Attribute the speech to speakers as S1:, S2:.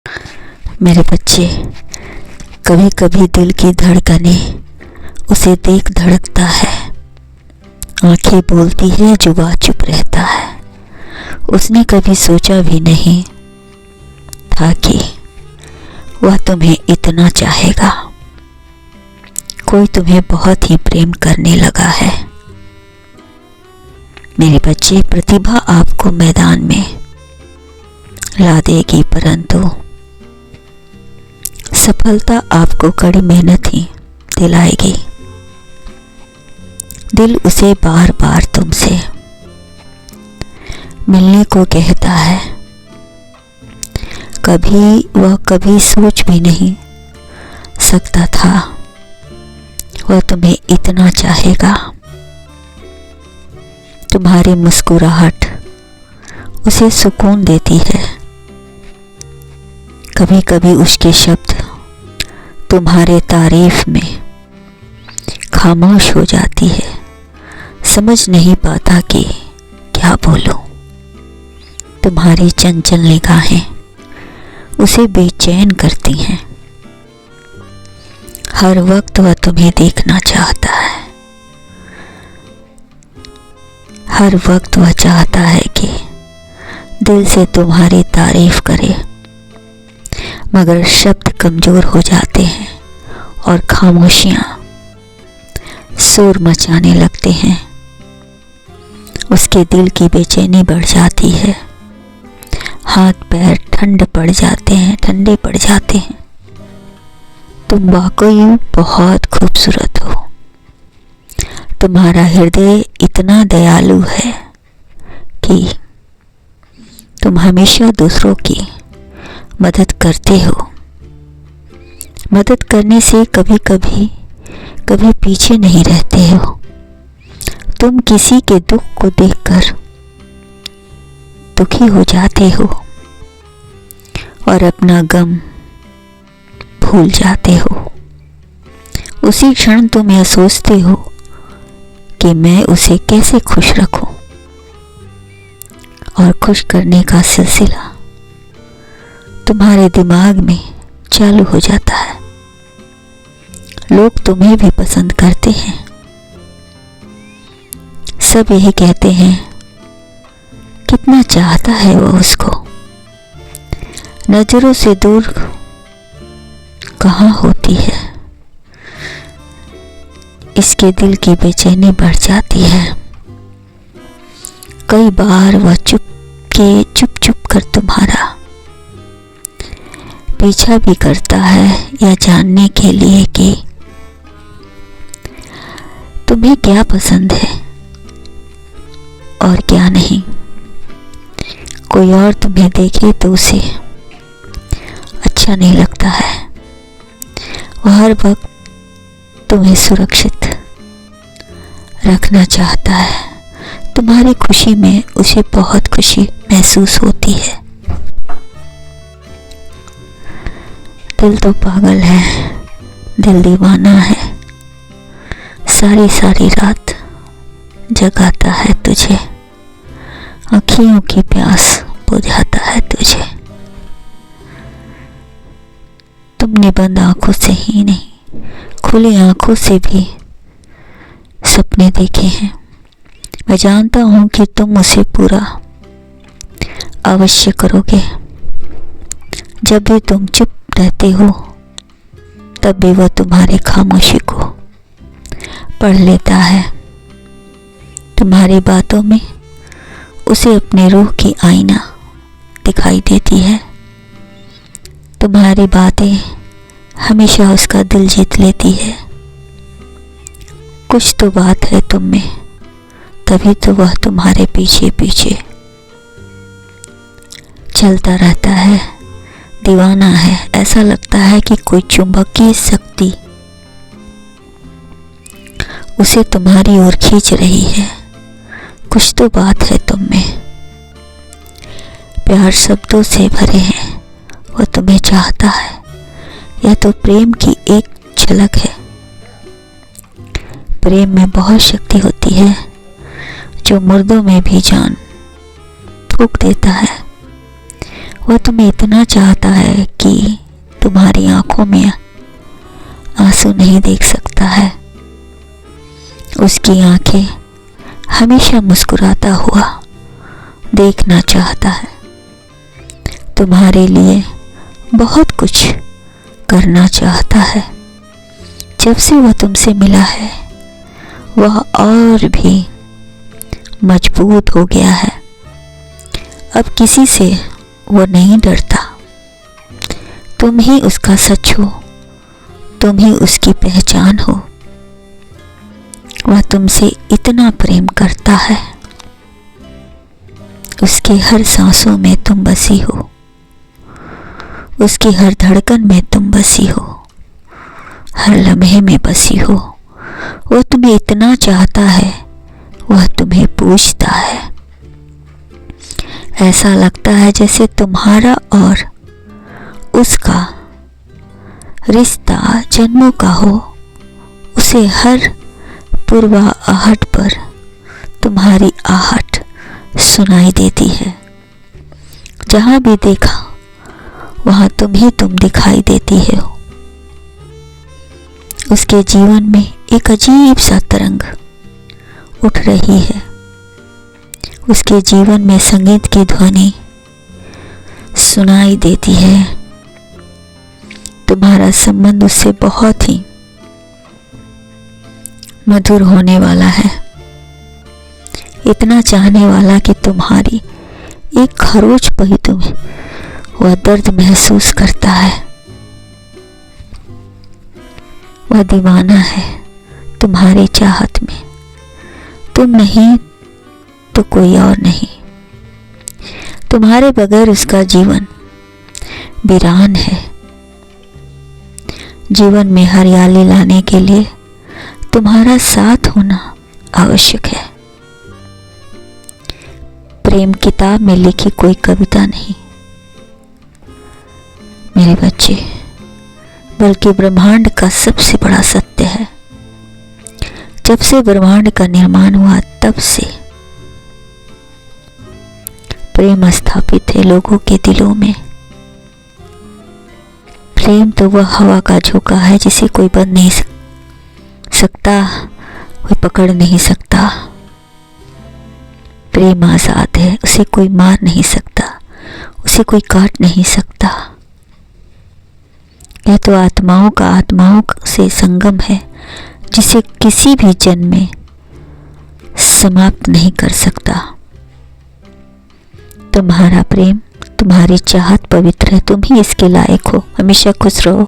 S1: मेरे बच्चे, कभी कभी दिल की धड़कनें उसे देख धड़कता है। आंखें बोलती है, जुबान चुप रहता है। उसने कभी सोचा भी नहीं था कि वह तुम्हें इतना चाहेगा। कोई तुम्हें बहुत ही प्रेम करने लगा है। मेरे बच्चे, प्रतिभा आपको मैदान में ला देगी, परंतु सफलता आपको कड़ी मेहनत ही दिलाएगी। दिल उसे बार बार तुमसे मिलने को कहता है। कभी सोच भी नहीं सकता था वह तुम्हें इतना चाहेगा। तुम्हारी मुस्कुराहट उसे सुकून देती है। कभी कभी उसके शब्द तुम्हारे तारीफ में खामोश हो जाती है। समझ नहीं पाता कि क्या बोलूं। तुम्हारी चंचल निगाहें उसे बेचैन करती हैं। हर वक्त वह तुम्हें देखना चाहता है। हर वक्त वह चाहता है कि दिल से तुम्हारी तारीफ करे, मगर शब्द कमजोर हो जाते हैं और खामोशियां शोर मचाने लगते हैं। उसके दिल की बेचैनी बढ़ जाती है। हाथ पैर ठंडे पड़ जाते हैं। तुम वाकई बहुत खूबसूरत हो। तुम्हारा हृदय इतना दयालु है कि तुम हमेशा दूसरों की मदद करते हो। मदद करने से कभी पीछे नहीं रहते हो। तुम किसी के दुख को देखकर दुखी हो जाते हो और अपना गम भूल जाते हो। उसी क्षण तुम यह सोचते हो कि मैं उसे कैसे खुश रखूं, और खुश करने का सिलसिला तुम्हारे दिमाग में चालू हो जाता है। लोग तुम्हें भी पसंद करते हैं। सब यही कहते हैं, कितना चाहता है वो उसको। नजरों से दूर कहाँ होती है। इसके दिल की बेचैनी बढ़ जाती है। कई बार वह चुप कर तुम्हारा पीछा भी करता है, या जानने के लिए कि तुम्हें क्या पसंद है और क्या नहीं। कोई और तुम्हें देखे तो उसे अच्छा नहीं लगता है। वह हर वक्त तुम्हें सुरक्षित रखना चाहता है। तुम्हारी खुशी में उसे बहुत खुशी महसूस होती है। दिल तो पागल है, दिल दीवाना है। सारी रात जगाता है तुझे, आँखियों की प्यास बुझाता है तुझे। तुमने बंद आंखों से ही नहीं, खुली आंखों से भी सपने देखे हैं। मैं जानता हूं कि तुम उसे पूरा अवश्य करोगे। जब भी तुम चुप रहते हो, तब भी वह तुम्हारी खामोशी को पढ़ लेता है। तुम्हारी बातों में उसे अपने रूह की आईना दिखाई देती है। तुम्हारी बातें हमेशा उसका दिल जीत लेती है। कुछ तो बात है तुम में, तभी तो वह तुम्हारे पीछे पीछे चलता रहता है। दीवाना है। ऐसा लगता है कि कोई चुंबकीय शक्ति उसे तुम्हारी ओर खींच रही है। कुछ तो बात है तुम में। प्यार शब्दों से भरे हैं। वो तुम्हें चाहता है। यह तो प्रेम की एक झलक है। प्रेम में बहुत शक्ति होती है, जो मुर्दों में भी जान फूंक देता है। वह तुम्हें इतना चाहता है कि तुम्हारी आंखों में आंसू नहीं देख सकता है। उसकी आंखें हमेशा मुस्कुराता हुआ देखना चाहता है। तुम्हारे लिए बहुत कुछ करना चाहता है। जब से वह तुमसे मिला है वह और भी मजबूत हो गया है। अब किसी से वो नहीं डरता। तुम ही उसका सच हो, तुम ही उसकी पहचान हो। वह तुमसे इतना प्रेम करता है। उसके हर सांसों में तुम बसी हो, उसकी हर धड़कन में तुम बसी हो, हर लम्हे में बसी हो। वह तुम्हें इतना चाहता है, वह तुम्हें पूछता है। ऐसा लगता है जैसे तुम्हारा और उसका रिश्ता जन्मों का हो। उसे हर पूर्वा आहट पर तुम्हारी आहट सुनाई देती है। जहां भी देखा वहां तुम ही तुम दिखाई देती हो। उसके जीवन में एक अजीब सा तरंग उठ रही है। उसके जीवन में संगीत की ध्वनि सुनाई देती है। तुम्हारा संबंध उससे बहुत ही मधुर होने वाला है। इतना चाहने वाला कि तुम्हारी एक खरोच पर ही तुम्हें वह दर्द महसूस करता है। वह दीवाना है तुम्हारी चाहत में। तुम नहीं तो कोई और नहीं। तुम्हारे बगैर उसका जीवन वीरान है। जीवन में हरियाली लाने के लिए तुम्हारा साथ होना आवश्यक है। प्रेम किताब में लिखी कोई कविता नहीं मेरे बच्चे, बल्कि ब्रह्मांड का सबसे बड़ा सत्य है। जब से ब्रह्मांड का निर्माण हुआ तब से प्रेम स्थापित है लोगों के दिलों में। प्रेम तो वह हवा का झोंका है जिसे कोई बंद नहीं सकता, कोई पकड़ नहीं सकता। प्रेम आजाद है, उसे कोई मार नहीं सकता, उसे कोई काट नहीं सकता। यह तो आत्माओं का आत्माओं से संगम है जिसे किसी भी जन्म में समाप्त नहीं कर सकता। तुम्हारा प्रेम, तुम्हारी चाहत पवित्र है। तुम ही इसके लायक हो। हमेशा खुश रहो।